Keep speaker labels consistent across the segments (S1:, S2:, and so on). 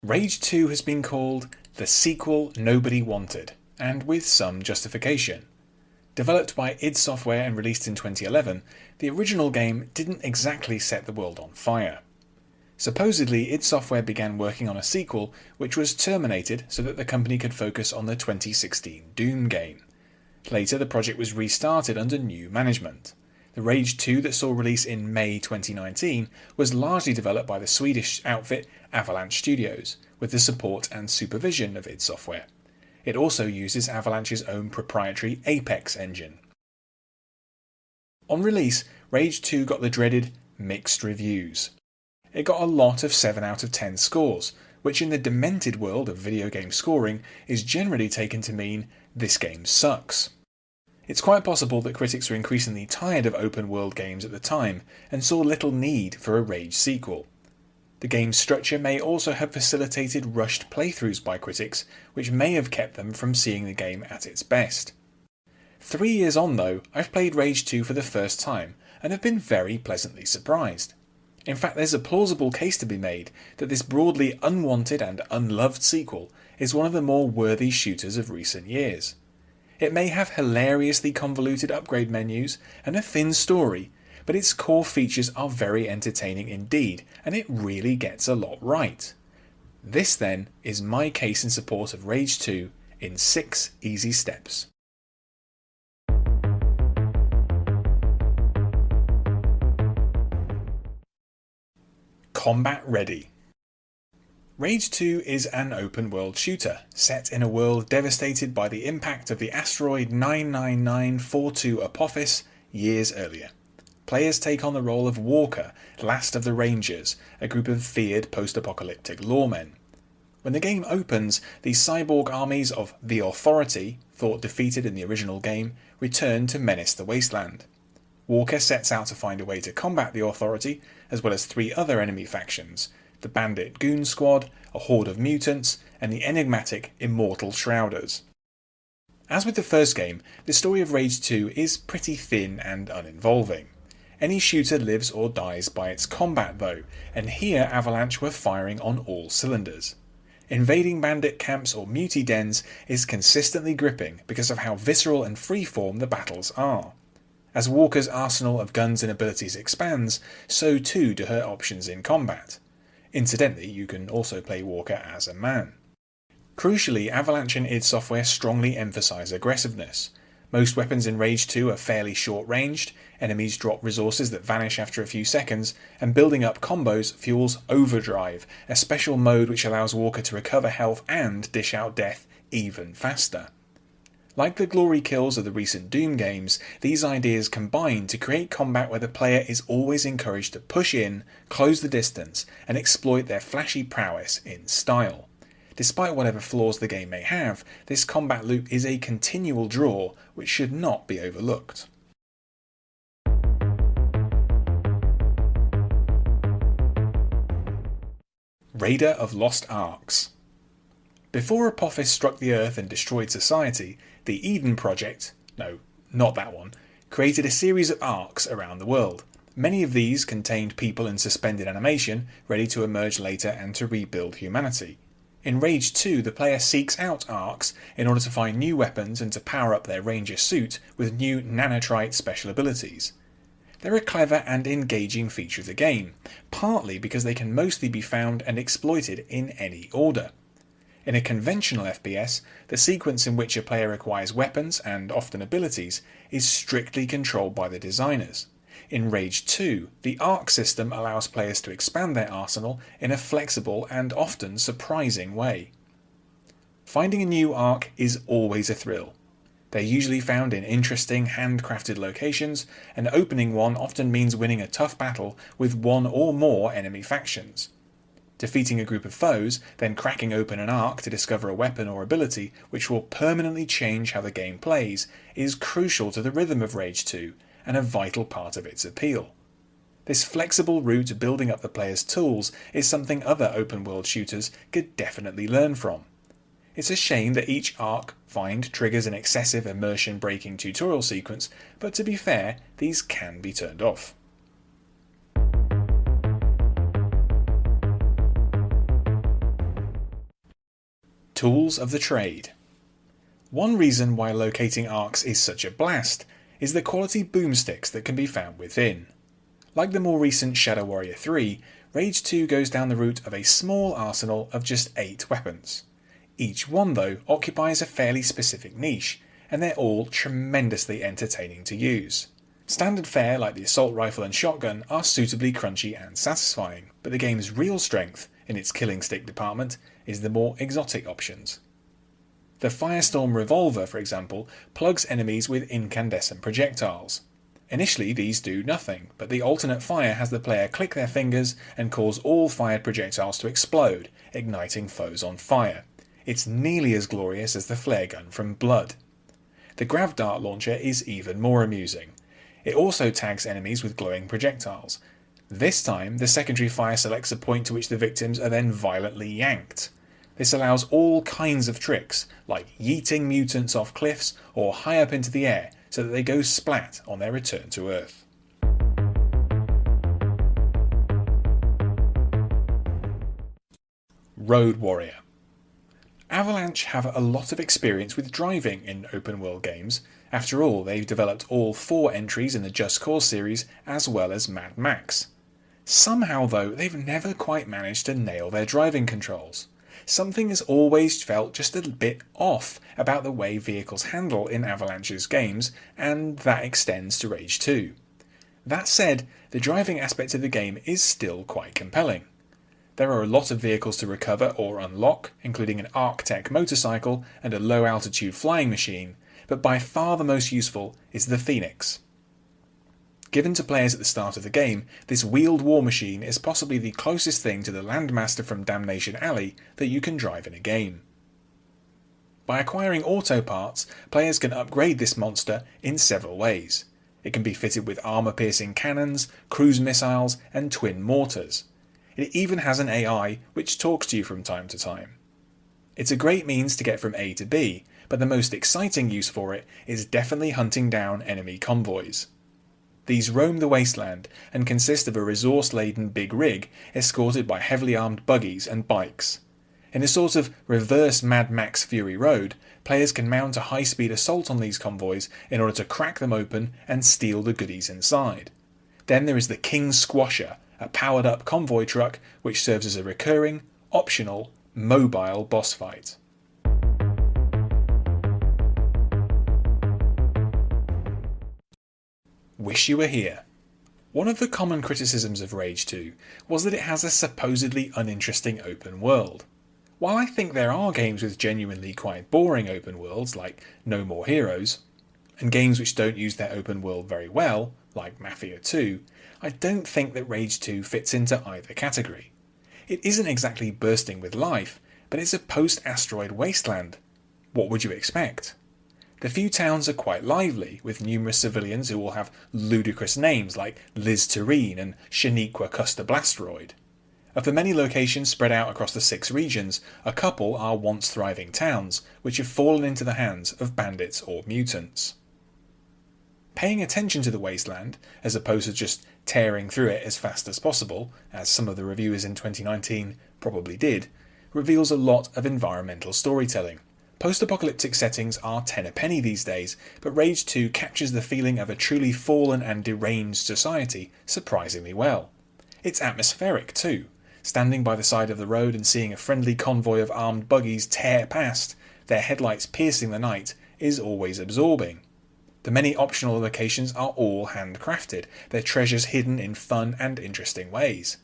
S1: Rage 2 has been called the sequel nobody wanted, and with some justification. Developed by id Software and released in 2011, the original game didn't exactly set the world on fire. Supposedly, id Software began working on a sequel which was terminated so that the company could focus on the 2016 Doom game. Later, the project was restarted under new management. The Rage 2 that saw release in May 2019 was largely developed by the Swedish outfit Avalanche Studios, with the support and supervision of id Software. It also uses Avalanche's own proprietary Apex engine. On release, Rage 2 got the dreaded mixed reviews. It got a lot of 7 out of 10 scores, which in the demented world of video game scoring is generally taken to mean this game sucks. It's quite possible that critics were increasingly tired of open world games at the time and saw little need for a Rage sequel. The game's structure may also have facilitated rushed playthroughs by critics, which may have kept them from seeing the game at its best. 3 years on though, I've played Rage 2 for the first time and have been very pleasantly surprised. In fact, there's a plausible case to be made that this broadly unwanted and unloved sequel is one of the more worthy shooters of recent years. It may have hilariously convoluted upgrade menus and a thin story, but its core features are very entertaining indeed, and it really gets a lot right. This then is my case in support of Rage 2 in 6 easy steps. Combat ready. Rage 2 is an open world shooter, set in a world devastated by the impact of the asteroid 99942 Apophis years earlier. Players take on the role of Walker, last of the Rangers, a group of feared post-apocalyptic lawmen. When the game opens, the cyborg armies of the Authority, thought defeated in the original game, return to menace the wasteland. Walker sets out to find a way to combat the Authority, as well as 3 other enemy factions, the Bandit Goon Squad, a horde of mutants, and the enigmatic Immortal Shrouders. As with the first game, the story of Rage 2 is pretty thin and uninvolving. Any shooter lives or dies by its combat though, and here Avalanche were firing on all cylinders. Invading bandit camps or mutie dens is consistently gripping because of how visceral and freeform the battles are. As Walker's arsenal of guns and abilities expands, so too do her options in combat. Incidentally, you can also play Walker as a man. Crucially, Avalanche and id Software strongly emphasise aggressiveness. Most weapons in Rage 2 are fairly short-ranged, enemies drop resources that vanish after a few seconds, and building up combos fuels Overdrive, a special mode which allows Walker to recover health and dish out death even faster. Like the glory kills of the recent Doom games, these ideas combine to create combat where the player is always encouraged to push in, close the distance, and exploit their flashy prowess in style. Despite whatever flaws the game may have, this combat loop is a continual draw which should not be overlooked. Raider of Lost Arks. Before Apophis struck the Earth and destroyed society, the Eden Project, no, not that one, created a series of arcs around the world. Many of these contained people in suspended animation, ready to emerge later and to rebuild humanity. In Rage 2, the player seeks out arcs in order to find new weapons and to power up their Ranger suit with new nanotrite special abilities. They're a clever and engaging feature of the game, partly because they can mostly be found and exploited in any order. In a conventional FPS, the sequence in which a player acquires weapons, and often abilities, is strictly controlled by the designers. In Rage 2, the arc system allows players to expand their arsenal in a flexible and often surprising way. Finding a new arc is always a thrill. They're usually found in interesting, handcrafted locations, and opening one often means winning a tough battle with one or more enemy factions. Defeating a group of foes, then cracking open an arc to discover a weapon or ability which will permanently change how the game plays, is crucial to the rhythm of Rage 2 and a vital part of its appeal. This flexible route to building up the player's tools is something other open world shooters could definitely learn from. It's a shame that each arc find triggers an excessive immersion breaking tutorial sequence, but to be fair, these can be turned off. Tools of the trade. One reason why locating arcs is such a blast is the quality boomsticks that can be found within. Like the more recent Shadow Warrior 3, Rage 2 goes down the route of a small arsenal of just 8 weapons. Each one, though, occupies a fairly specific niche, and they're all tremendously entertaining to use. Standard fare like the assault rifle and shotgun are suitably crunchy and satisfying, but the game's real strength, in its killing stick department, is the more exotic options. The Firestorm revolver, for example, plugs enemies with incandescent projectiles. Initially these do nothing, but the alternate fire has the player click their fingers and cause all fired projectiles to explode, igniting foes on fire. It's nearly as glorious as the flare gun from Blood. The Grav Dart launcher is even more amusing. It also tags enemies with glowing projectiles. This time, the secondary fire selects a point to which the victims are then violently yanked. This allows all kinds of tricks, like yeeting mutants off cliffs or high up into the air so that they go splat on their return to Earth. Road Warrior. Avalanche have a lot of experience with driving in open world games. After all, they've developed all 4 entries in the Just Cause series as well as Mad Max. Somehow though, they've never quite managed to nail their driving controls. Something has always felt just a bit off about the way vehicles handle in Avalanche's games, and that extends to Rage 2. That said, the driving aspect of the game is still quite compelling. There are a lot of vehicles to recover or unlock, including an Arctec motorcycle and a low-altitude flying machine, but by far the most useful is the Phoenix. Given to players at the start of the game, this wheeled war machine is possibly the closest thing to the Landmaster from Damnation Alley that you can drive in a game. By acquiring auto parts, players can upgrade this monster in several ways. It can be fitted with armour-piercing cannons, cruise missiles, and twin mortars. It even has an AI which talks to you from time to time. It's a great means to get from A to B, but the most exciting use for it is definitely hunting down enemy convoys. These roam the wasteland and consist of a resource-laden big rig escorted by heavily armed buggies and bikes. In a sort of reverse Mad Max Fury Road, players can mount a high-speed assault on these convoys in order to crack them open and steal the goodies inside. Then there is the King Squasher, a powered-up convoy truck which serves as a recurring, optional, mobile boss fight. Wish You Were Here. One of the common criticisms of Rage 2 was that it has a supposedly uninteresting open world. While I think there are games with genuinely quite boring open worlds like No More Heroes, and games which don't use their open world very well, like Mafia 2, I don't think that Rage 2 fits into either category. It isn't exactly bursting with life, but it's a post-asteroid wasteland. What would you expect? The few towns are quite lively, with numerous civilians who all have ludicrous names like Liz Terrene and Shaniqua Custer Blasteroid. Of the many locations spread out across the 6 regions, a couple are once thriving towns, which have fallen into the hands of bandits or mutants. Paying attention to the wasteland, as opposed to just tearing through it as fast as possible, as some of the reviewers in 2019 probably did, reveals a lot of environmental storytelling. Post-apocalyptic settings are 10 a penny these days, but Rage 2 captures the feeling of a truly fallen and deranged society surprisingly well. It's atmospheric too. Standing by the side of the road and seeing a friendly convoy of armed buggies tear past, their headlights piercing the night, is always absorbing. The many optional locations are all handcrafted, their treasures hidden in fun and interesting ways.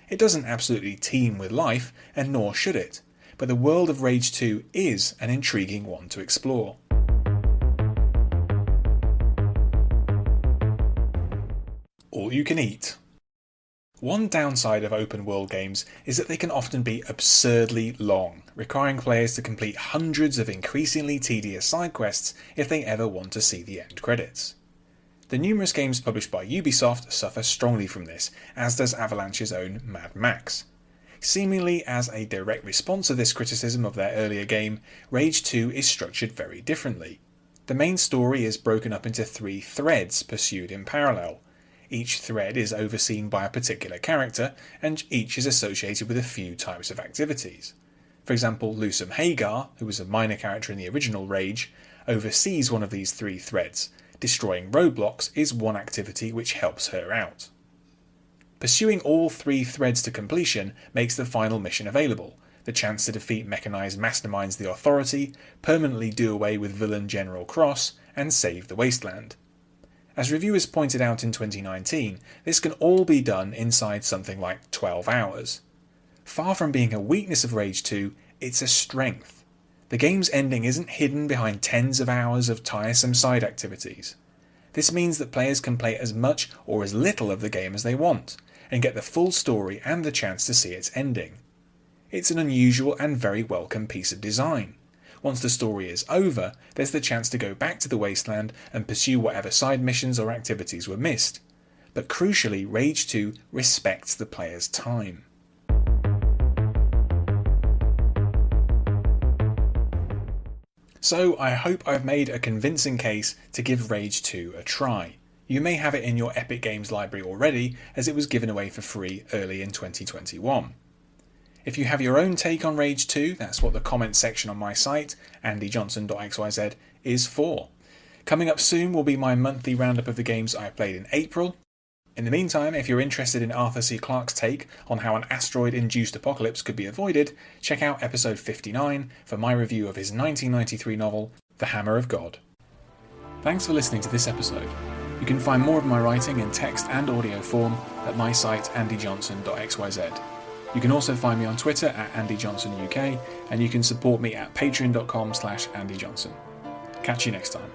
S1: It doesn't absolutely teem with life, and nor should it, but the world of Rage 2 is an intriguing one to explore. All you can eat. One downside of open world games is that they can often be absurdly long, requiring players to complete hundreds of increasingly tedious side quests if they ever want to see the end credits. The numerous games published by Ubisoft suffer strongly from this, as does Avalanche's own Mad Max. Seemingly as a direct response to this criticism of their earlier game, Rage 2 is structured very differently. The main story is broken up into 3 threads pursued in parallel. Each thread is overseen by a particular character, and each is associated with a few types of activities. For example, Lusum Hagar, who was a minor character in the original Rage, oversees one of these 3 threads. Destroying roadblocks is one activity which helps her out. Pursuing all 3 threads to completion makes the final mission available, the chance to defeat mechanized masterminds the Authority, permanently do away with villain General Cross, and save the Wasteland. As reviewers pointed out in 2019, this can all be done inside something like 12 hours. Far from being a weakness of Rage 2, it's a strength. The game's ending isn't hidden behind tens of hours of tiresome side activities. This means that players can play as much or as little of the game as they want, and get the full story and the chance to see its ending. It's an unusual and very welcome piece of design. Once the story is over, there's the chance to go back to the Wasteland and pursue whatever side missions or activities were missed. But crucially, Rage 2 respects the player's time. So I hope I've made a convincing case to give Rage 2 a try. You may have it in your Epic Games library already, as it was given away for free early in 2021. If you have your own take on Rage 2, that's what the comments section on my site, andyjohnson.xyz, is for. Coming up soon will be my monthly roundup of the games I played in April. In the meantime, if you're interested in Arthur C. Clarke's take on how an asteroid-induced apocalypse could be avoided, check out episode 59 for my review of his 1993 novel, The Hammer of God. Thanks for listening to this episode. You can find more of my writing in text and audio form at my site andyjohnson.xyz. You can also find me on Twitter at andyjohnsonuk, and you can support me at patreon.com/andyjohnson. Catch you next time.